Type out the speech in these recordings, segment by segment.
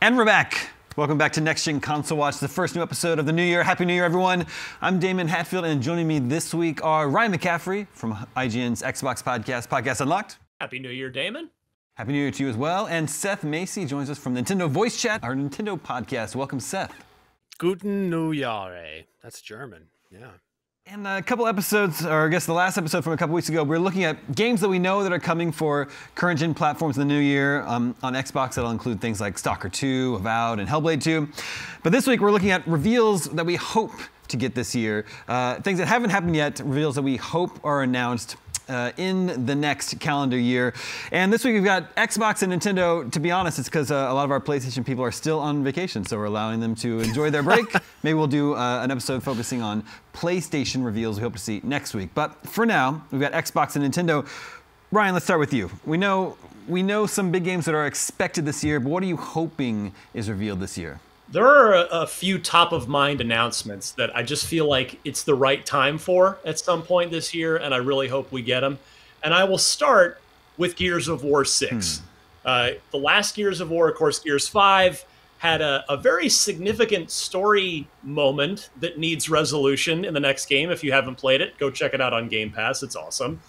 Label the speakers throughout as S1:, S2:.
S1: And we're back. Welcome back to Next Gen Console Watch, the first new episode of the new year. Happy New Year, everyone. I'm Daemon Hatfield, and joining me this week are Ryan McCaffrey from IGN's Xbox podcast, Podcast Unlocked.
S2: Happy New Year, Daemon.
S1: Happy New Year to you as well. And Seth Macy joins us from Nintendo Voice Chat, our Nintendo podcast. Welcome, Seth.
S3: Guten Neujahre. That's German, yeah.
S1: And a couple episodes, or I guess the last episode from a couple weeks ago, we were looking at games that we know that are coming for current gen platforms in the new year. On Xbox, that'll include things like Stalker 2, Avowed, and Hellblade 2. But this week, we're looking at reveals that we hope to get this year. Things that haven't happened yet, reveals that we hope are announced in the next calendar year. And this week we've got Xbox and Nintendo. To be honest, it's because a lot of our PlayStation people are still on vacation, so we're allowing them to enjoy their break. Maybe we'll do an episode focusing on PlayStation reveals we hope to see next week. But for now, we've got Xbox and Nintendo. Ryan, let's start with you. We know some big games that are expected this year, but what are you hoping is revealed this year?
S2: There are a few top-of-mind announcements that I just feel like it's the right time for at some point this year, and I really hope we get them. And I will start with Gears of War 6. The last Gears of War, of course, Gears 5, had a very significant story moment that needs resolution in the next game. If you haven't played it, go check it out on Game Pass. It's awesome.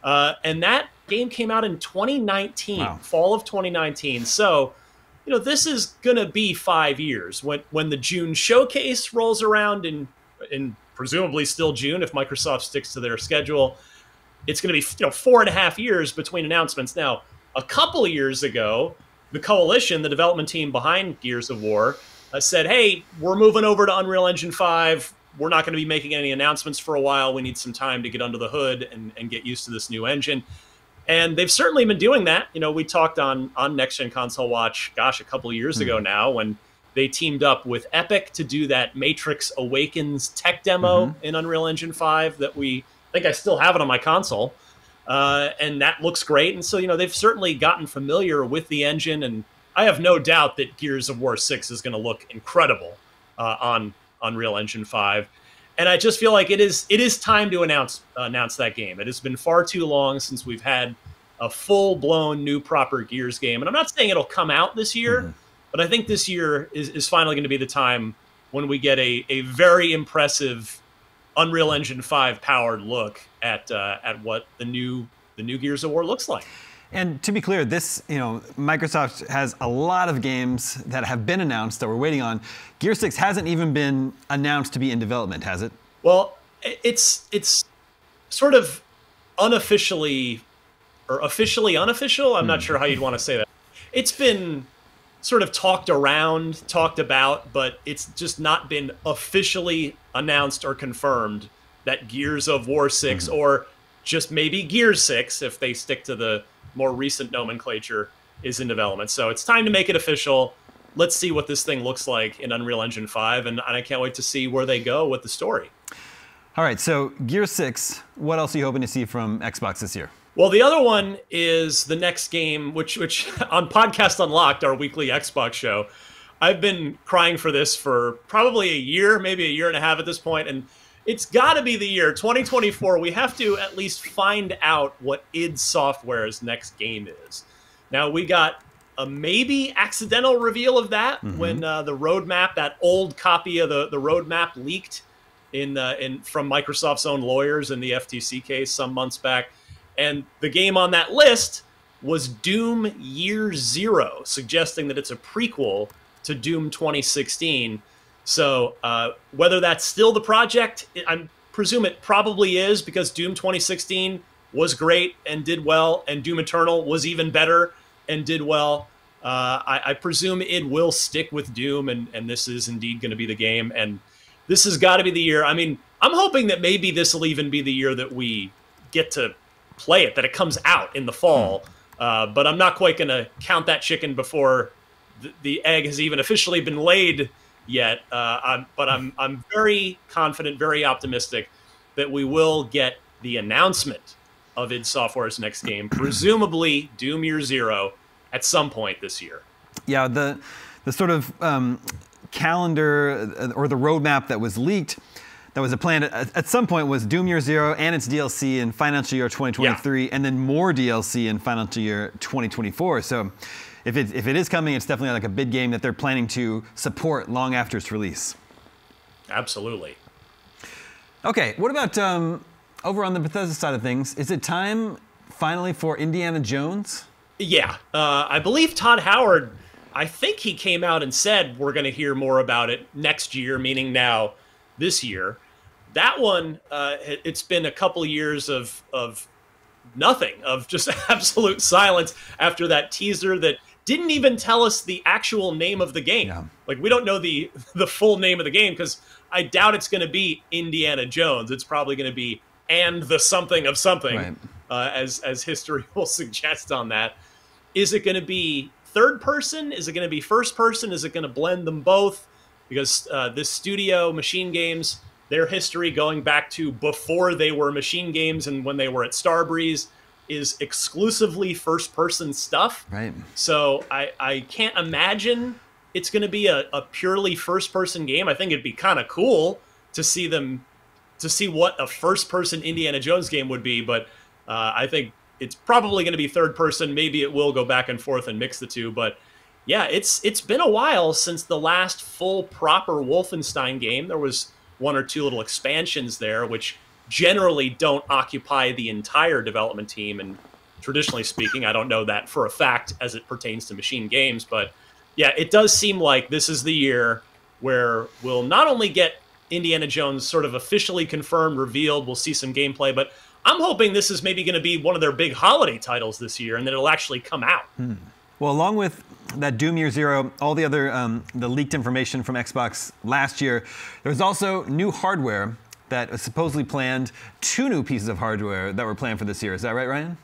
S2: And that game came out in 2019, wow. Fall of 2019. So, you know, this is going to be 5 years. When the June showcase rolls around in presumably still June, if Microsoft sticks to their schedule, it's going to be 4.5 years between announcements. Now, a couple of years ago, the Coalition, the development team behind Gears of War, said, hey, we're moving over to Unreal Engine 5. We're not going to be making any announcements for a while. We need some time to get under the hood and get used to this new engine. And they've certainly been doing that. You know, we talked on Next Gen Console Watch, gosh, a couple of years ago now, when they teamed up with Epic to do that Matrix Awakens tech demo in Unreal Engine 5 that I think I still have it on my console. And that looks great. And so, you know, they've certainly gotten familiar with the engine. And I have no doubt that Gears of War 6 is going to look incredible on Unreal Engine 5. And I just feel like it is time to announce that game. It has been far too long since we've had a full-blown new proper Gears game. And I'm not saying it'll come out this year, but I think this year is finally going to be the time when we get a very impressive Unreal Engine 5 powered look at what the new Gears of War looks like.
S1: And to be clear, Microsoft has a lot of games that have been announced that we're waiting on. Gear 6 hasn't even been announced to be in development, has it?
S2: Well, it's sort of unofficially, or officially unofficial. I'm not sure how you'd want to say that. It's been sort of talked about, but it's just not been officially announced or confirmed that Gears of War 6, or just maybe Gears 6, if they stick to the more recent nomenclature, is in development. So it's time to make it official. Let's see what this thing looks like in Unreal Engine 5, and I can't wait to see where they go with the story.
S1: All right, so Gears 6, what else are you hoping to see from Xbox this year?
S2: Well, the other one is the next game, which on Podcast Unlocked, our weekly Xbox show, I've been crying for this for probably a year, maybe a year and a half at this point, and it's got to be the year 2024. We have to at least find out what id Software's next game is. Now, we got a maybe accidental reveal of that when the roadmap, that old copy of the roadmap, leaked from Microsoft's own lawyers in the FTC case some months back. And the game on that list was Doom Year Zero, suggesting that it's a prequel to Doom 2016. So whether that's still the project, I presume it probably is, because Doom 2016 was great and did well, and Doom Eternal was even better and did well. I presume it will stick with Doom, and this is indeed going to be the game. And this has got to be the year. I mean, I'm hoping that maybe this will even be the year that we get to play it, that it comes out in the fall. But I'm not quite going to count that chicken before the egg has even officially been laid yet. But I'm very confident, very optimistic that we will get the announcement of id Software's next game, presumably Doom Year Zero, at some point this year. Yeah,
S1: the sort of calendar or the roadmap that was leaked, that was a plan at some point, was Doom Year Zero and its DLC in financial year 2023, and then more DLC in financial year 2024. So if it is coming, it's definitely like a big game that they're planning to support long after its release.
S2: Absolutely.
S1: Okay, what about over on the Bethesda side of things? Is it time finally for Indiana Jones?
S2: Yeah, I believe Todd Howard, I think he came out and said we're going to hear more about it next year, meaning now this year. That one, it's been a couple years of nothing, of just absolute silence after that teaser that didn't even tell us the actual name of the game.
S1: Yeah.
S2: Like, we don't know the full name of the game, because I doubt it's going to be Indiana Jones. It's probably going to be and the something of something,
S1: Right.
S2: As history will suggest on that. Is it going to be third person? Is it going to be first person? Is it going to blend them both? Because this studio, Machine Games, their history going back to before they were Machine Games and when they were at Starbreeze is exclusively first person stuff.
S1: Right.
S2: So I can't imagine it's going to be a purely first person game. I think it'd be kind of cool to see what a first person Indiana Jones game would be, but I think it's probably going to be third person. Maybe it will go back and forth and mix the two, but yeah, it's been a while since the last full proper Wolfenstein game. There was one or two little expansions there, which generally don't occupy the entire development team. And traditionally speaking, I don't know that for a fact as it pertains to Machine Games, but yeah, it does seem like this is the year where we'll not only get Indiana Jones sort of officially confirmed, revealed, we'll see some gameplay, but I'm hoping this is maybe going to be one of their big holiday titles this year and that it'll actually come out.
S1: Well, along with that Doom Year Zero, all the other the leaked information from Xbox last year, there's also new hardware that was supposedly planned, 2 new pieces of hardware that were planned for this year. Is that right, Ryan?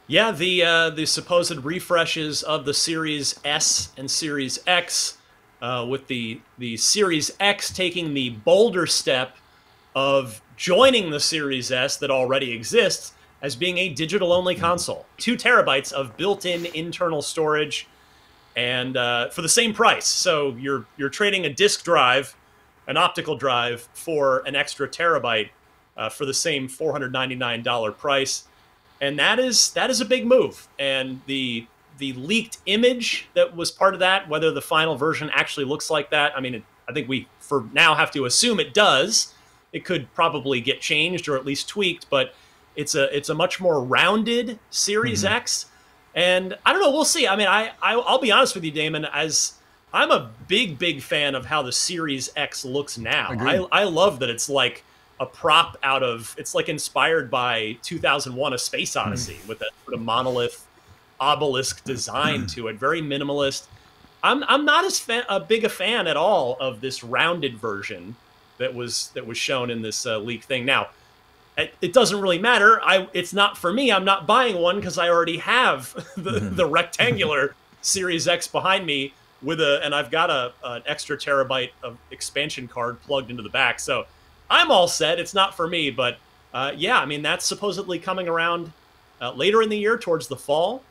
S2: Yeah, the supposed refreshes of the Series S and Series X, with the Series X taking the bolder step of joining the Series S that already exists as being a digital-only console. 2 terabytes of built-in internal storage, and for the same price. So you're trading a disk drive, an optical drive, for an extra terabyte for the same $499 price. And that is a big move. And the leaked image that was part of that, whether the final version actually looks like that, I mean, I think we, for now, have to assume it does. It could probably get changed or at least tweaked, but it's a much more rounded Series X. And I don't know, we'll see. I mean, I'll be honest with you, Daemon, as I'm a big fan of how the Series X looks now. I love that it's like a prop out of, it's like inspired by 2001: A Space Odyssey with that sort of monolith obelisk design to it, very minimalist. I'm not as big a fan at all of this rounded version that was shown in this leak thing. Now, it doesn't really matter. It's not for me. I'm not buying one because I already have the rectangular Series X behind me and I've got an extra terabyte of expansion card plugged into the back. So I'm all set. It's not for me, but yeah, I mean, that's supposedly coming around later in the year towards the fall.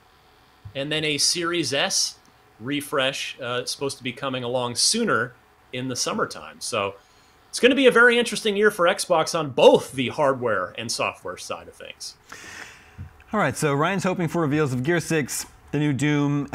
S2: And then a Series S refresh supposed to be coming along sooner in the summertime. So it's going to be a very interesting year for Xbox on both the hardware and software side of things.
S1: All right, so Ryan's hoping for reveals of Gear 6, the new Doom,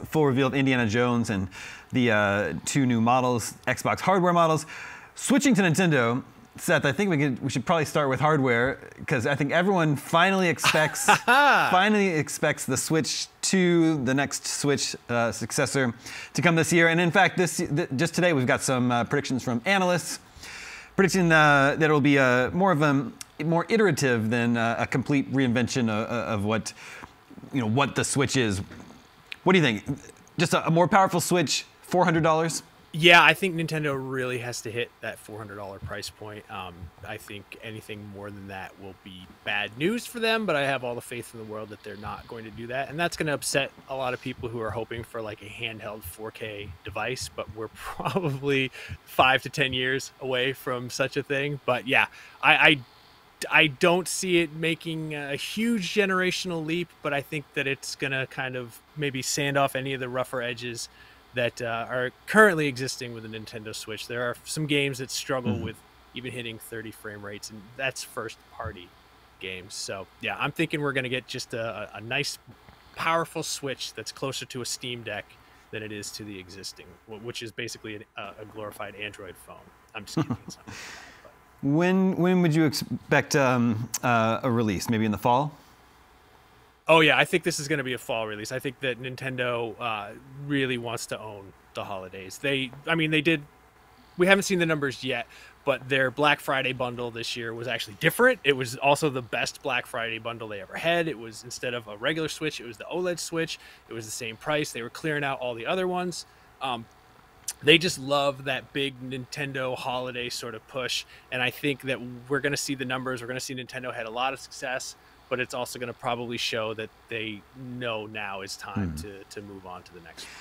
S1: full reveal of Indiana Jones, and the 2 new models, Xbox hardware models. Switching to Nintendo, Seth, I think we should probably start with hardware, because I think everyone finally expects the Switch 2, the next Switch successor, to come this year. And in fact, just today we've got some predictions from analysts predicting that it'll be more iterative than a complete reinvention of what the Switch is. What do you think? Just a more powerful Switch, $400?
S3: Yeah, I think Nintendo really has to hit that $400 price point. I think anything more than that will be bad news for them, but I have all the faith in the world that they're not going to do that. And that's going to upset a lot of people who are hoping for like a handheld 4K device, but we're probably 5 to 10 years away from such a thing. But yeah, I don't see it making a huge generational leap, but I think that it's going to kind of maybe sand off any of the rougher edges that are currently existing with the Nintendo Switch. There are some games that struggle with even hitting 30 frame rates, and that's first party games. So yeah, I'm thinking we're going to get just a nice powerful Switch that's closer to a Steam Deck than it is to the existing, which is basically a glorified Android phone. I'm just kidding. It's not like that, but.
S1: When would you expect a release? Maybe in the fall?
S3: Oh yeah, I think this is going to be a fall release. I think that Nintendo really wants to own the holidays. They did. We haven't seen the numbers yet, but their Black Friday bundle this year was actually different. It was also the best Black Friday bundle they ever had. It was, instead of a regular Switch, it was the OLED Switch. It was the same price. They were clearing out all the other ones. They just love that big Nintendo holiday sort of push, and I think that we're going to see the numbers. We're going to see Nintendo had a lot of success, but it's also going to probably show that they know now is time to move on to the next one.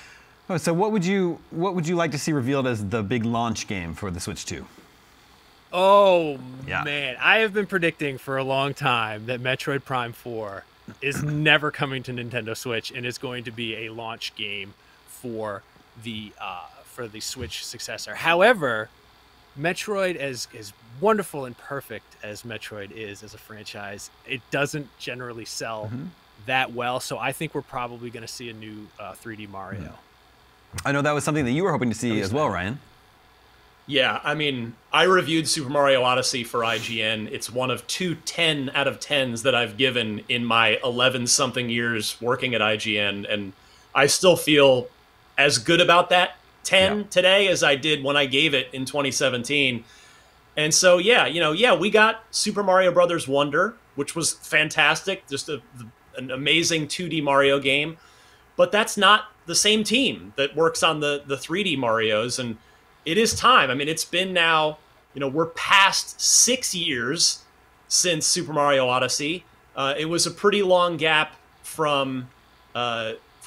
S1: Oh, so what would you like to see revealed as the big launch game for the Switch 2?
S3: Oh, man. I have been predicting for a long time that Metroid Prime 4 is never coming to Nintendo Switch and is going to be a launch game for the Switch successor. However, Metroid, as wonderful and perfect as Metroid is as a franchise, it doesn't generally sell that well. So I think we're probably going to see a new 3D Mario.
S1: I know that was something that you were hoping to see as well, Ryan.
S2: Yeah, I mean, I reviewed Super Mario Odyssey for IGN. It's one of 2 10 out of 10s that I've given in my 11-something years working at IGN, and I still feel as good about that 10 today as I did when I gave it in 2017. And so, we got Super Mario Brothers Wonder, which was fantastic, just an amazing 2D Mario game. But that's not the same team that works on the 3D Marios, and it is time. I mean, it's been now, we're past 6 years since Super Mario Odyssey. It was a pretty long gap from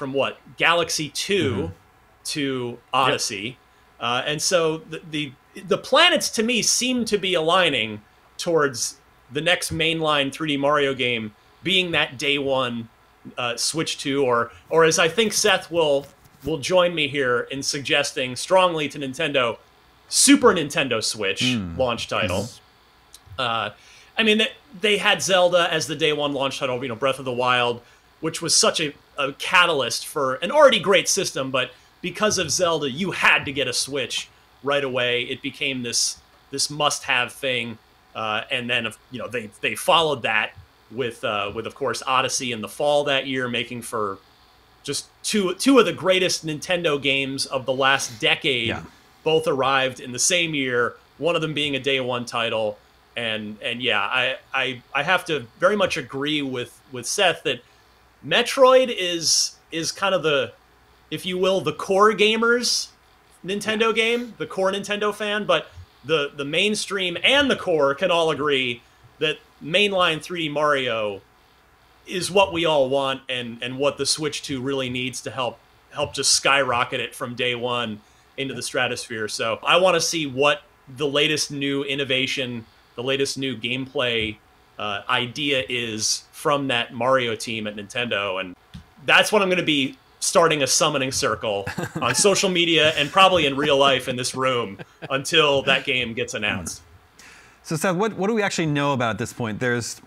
S2: what, Galaxy 2 to Odyssey. And so the planets, to me, seem to be aligning towards the next mainline 3D Mario game being that day one Switch 2, or as I think Seth will join me here in suggesting strongly to Nintendo, Super Nintendo Switch launch title. I mean, they had Zelda as the day one launch title, Breath of the Wild, which was such a catalyst for an already great system, but because of Zelda, you had to get a Switch right away. It became this must-have thing, and then they followed that with of course Odyssey in the fall that year, making for just two of the greatest Nintendo games of the last decade. Yeah. Both arrived in the same year, one of them being a day one title. And I have to very much agree with Seth that Metroid is kind of the, if you will, the core gamers Nintendo game, the core Nintendo fan, but the mainstream and the core can all agree that mainline 3D Mario is what we all want, and what the Switch 2 really needs to help just skyrocket it from day one into the stratosphere. So I want to see what the latest new innovation, the latest new gameplay idea is from that Mario team at Nintendo, and that's what I'm going to be starting a summoning circle on social media and probably in real life in this room until that game gets announced.
S1: So Seth, what do we actually know about at this point? There's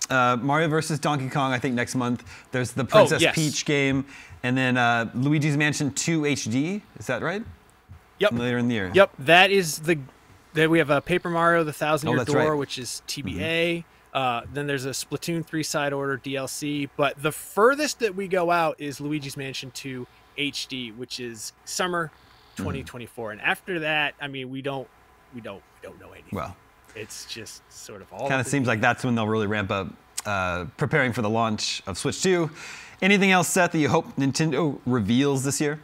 S1: Mario vs. Donkey Kong, I think, next month. There's the Princess Peach game, and then Luigi's Mansion 2 HD. Is that right?
S3: Yep.
S1: Later in the year.
S3: Yep. That is then we have Paper Mario: The Thousand Year Door,
S1: right,
S3: which is TBA. Then there's a Splatoon 3 side order DLC. But the furthest that we go out is Luigi's Mansion 2 HD, which is summer 2024. And after that, I mean, we don't know anything.
S1: Well,
S3: it's just sort of all.
S1: Kind of seems like that's when they'll really ramp up, preparing for the launch of Switch 2. Anything else, Seth, that you hope Nintendo reveals this year?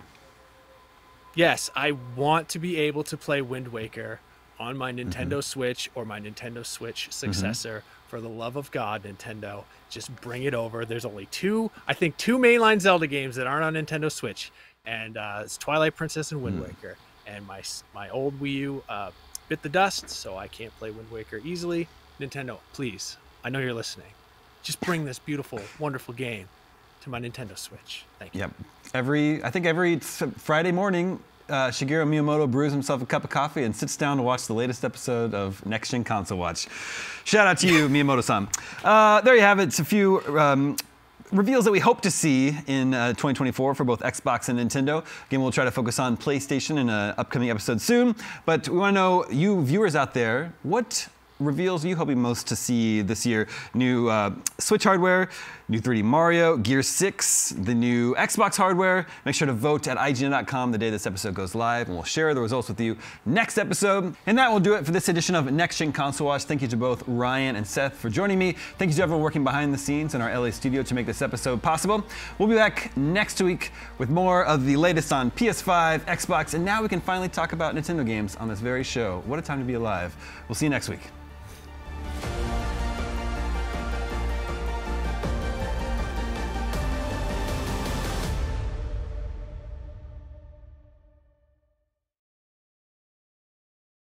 S3: Yes, I want to be able to play Wind Waker on my Nintendo Switch or my Nintendo Switch successor. For the love of God, Nintendo, just bring it over. There's only two mainline Zelda games that aren't on Nintendo Switch, and it's Twilight Princess and Wind Waker. And my old Wii U bit the dust, so I can't play Wind Waker easily. Nintendo, please, I know you're listening. Just bring this beautiful, wonderful game to my Nintendo Switch. Thank you.
S1: Yep. I think every Friday morning, Shigeru Miyamoto brews himself a cup of coffee and sits down to watch the latest episode of Next Gen Console Watch. Shout out to you, Miyamoto-san. There you have it. It's a few reveals that we hope to see in 2024 for both Xbox and Nintendo. Again, we'll try to focus on PlayStation in an upcoming episode soon. But we want to know, you viewers out there, what reveals are you hoping most to see this year? New Switch hardware, new 3D Mario, Gear 6, the new Xbox hardware. Make sure to vote at IGN.com the day this episode goes live, and we'll share the results with you next episode. And that will do it for this edition of Next Gen Console Watch. Thank you to both Ryan and Seth for joining me. Thank you to everyone working behind the scenes in our LA studio to make this episode possible. We'll be back next week with more of the latest on PS5, Xbox, and now we can finally talk about Nintendo games on this very show. What a time to be alive. We'll see you next week.